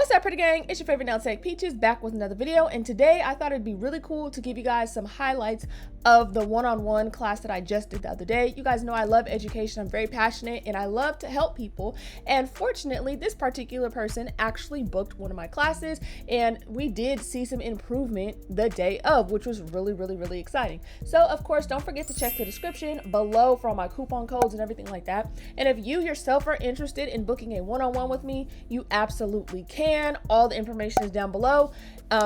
What's up, pretty gang? It's your favorite nail tech Peaches back with another video, and today I thought it'd be really cool to give you guys some highlights of the one-on-one class that I just did the other day. You guys know I love education. I'm very passionate and I love to help people, and fortunately this particular person actually booked one of my classes and we did see some improvement the day of, which was really exciting. So of course, don't forget to check the description below for all my coupon codes and everything like that. And if you yourself are interested in booking a one-on-one with me, you absolutely can. All the information is down below.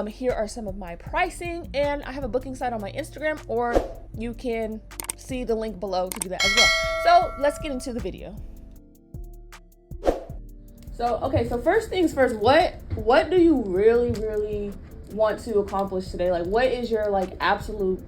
Here are some of my pricing, and I have a booking site on my Instagram, or you can see the link below to do that as well. So let's get into the video. So first things first, what do you really want to accomplish today? Like, what is your absolute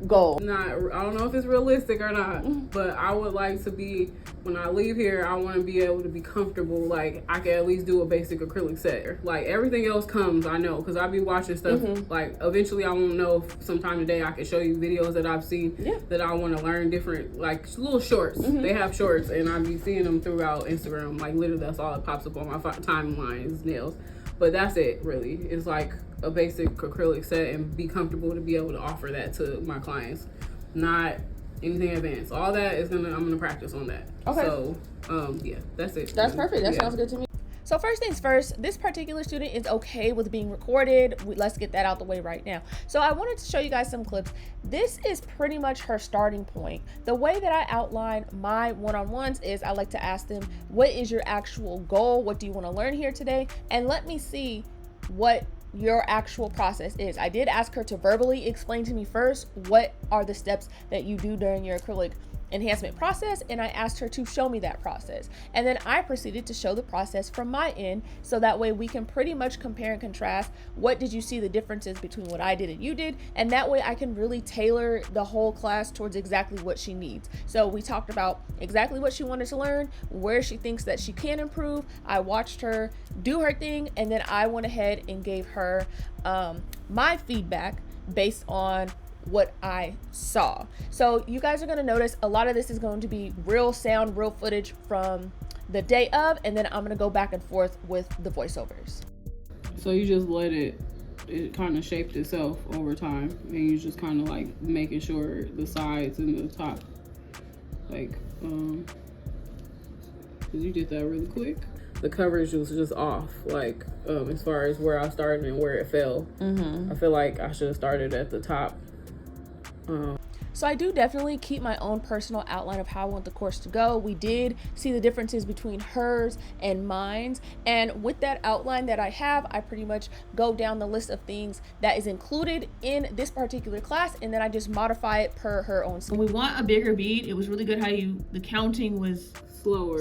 goal? I don't know if it's realistic or not, but I would like to be, when I leave here, I want to be able to be comfortable. Like, I can at least do a basic acrylic set. Like, everything else comes, I know, because I be watching stuff. Like, eventually I won't know if sometime today I can show you videos that I've seen that I want to learn different, like little shorts. They have shorts and I be seeing them throughout Instagram. Like, literally that's all that pops up on my timeline is nails. But that's it, really. It's like a basic acrylic set, and be comfortable to be able to offer that to my clients. Not anything advanced. All that is I'm gonna practice on that. Okay. So yeah, that's it. That's perfect. That sounds good to me. So first things first, this particular student is okay with being recorded. Let's get that out the way right now. So I wanted to show you guys some clips. This is pretty much her starting point. The way that I outline my one-on-ones is I like to ask them, what is your actual goal? What do you want to learn here today? And let me see what your actual process is. I did ask her to verbally explain to me first what are the steps that you do during your acrylic enhancement process, and I asked her to show me that process, and then I proceeded to show the process from my end, so that way we can pretty much compare and contrast. What did you see the differences between what I did and you did? And that way I can really tailor the whole class towards exactly what she needs. So we talked about exactly what she wanted to learn, where she thinks that she can improve. I watched her do her thing, and then I went ahead and gave her my feedback based on what I saw. So you guys are going to notice a lot of this is going to be real sound, real footage from the day of, and then I'm going to go back and forth with the voiceovers. So you just let it kind of shaped itself over time, and you just kind of like making sure the sides and the top, like because you did that really quick. The coverage was just off, like as far as where I started and where it fell. I feel like I should have started at the top. So I do definitely keep my own personal outline of how I want the course to go. We did see the differences between hers and mine's, and with that outline that I have, I pretty much go down the list of things that is included in this particular class, and then I just modify it per her own skill. We want a bigger bead. It was really good how the counting was slower.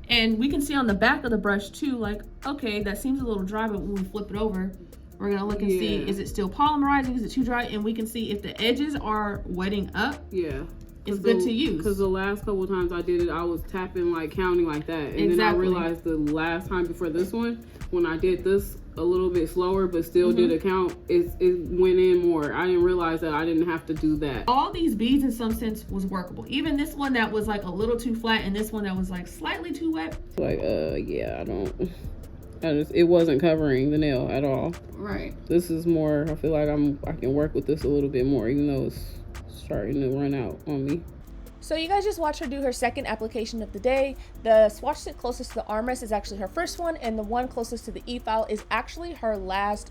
And we can see on the back of the brush too, like, okay, that seems a little dry, but when we flip it over, we're gonna look and see, is it still polymerizing? Is it too dry? And we can see if the edges are wetting up. It's good to use. Because the last couple of times I did it, I was tapping, like counting like that. And then I realized the last time before this one, when I did this a little bit slower, but still did a count, it went in more. I didn't realize that I didn't have to do that. All these beads in some sense was workable. Even this one that was like a little too flat, and this one that was like slightly too wet. Like, yeah, it wasn't covering the nail at all. Right. This is more, I feel like I can work with this a little bit more, even though it's starting to run out on me. So you guys just watched her do her second application of the day. The swatch stick closest to the armrest is actually her first one, and the one closest to the e-file is actually her last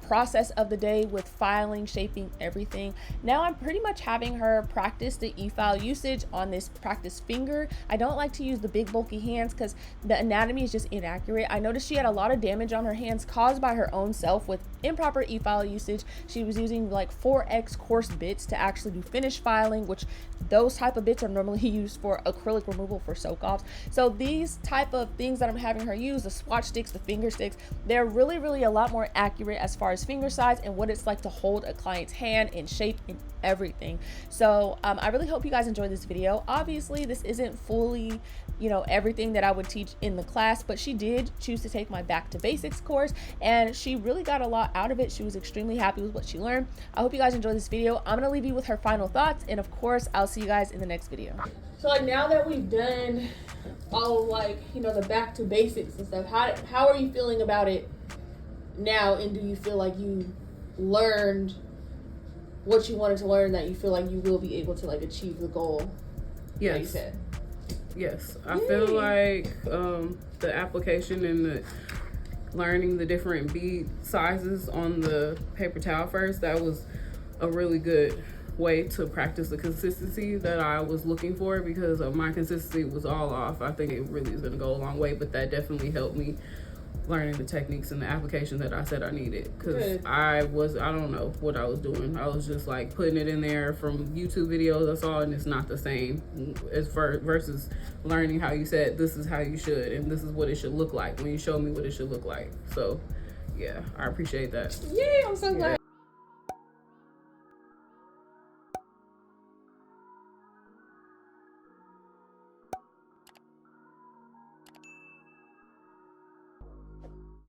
process of the day with filing, shaping, everything. Now I'm pretty much having her practice the e-file usage on this practice finger. I don't like to use the big bulky hands because the anatomy is just inaccurate. I noticed she had a lot of damage on her hands caused by her own self with improper e-file usage. She was using like 4X coarse bits to actually do finish filing, which those type of bits are normally used for acrylic removal for soak offs. So these type of things that I'm having her use, the swatch sticks, the finger sticks, they're really a lot more accurate as far as finger size and what it's like to hold a client's hand and shape and everything. So I really hope you guys enjoyed this video. Obviously this isn't fully, you know, everything that I would teach in the class, but she did choose to take my Back to Basics course and she really got a lot out of it. She was extremely happy with what she learned. I hope you guys enjoyed this video. I'm gonna leave you with her final thoughts, and of course I'll see you guys in the next video. So like now that we've done all like, you know, the back to basics and stuff, how are you feeling about it now? And do you feel like you learned what you wanted to learn, that you feel like you will be able to like achieve the goal? Yes. That you said? Yes. I feel like the application and the learning the different bead sizes on the paper towel first, that was a really good way to practice the consistency that I was looking for, because my consistency was all off. I think it really is going to go a long way, but that definitely helped me learning the techniques and the application that I said I needed, because I don't know what I was doing. I was just like putting it in there from YouTube videos I saw, and it's not the same as versus learning how you said this is how you should and this is what it should look like when you show me what it should look like. So yeah, I appreciate that. Yeah, I'm so glad.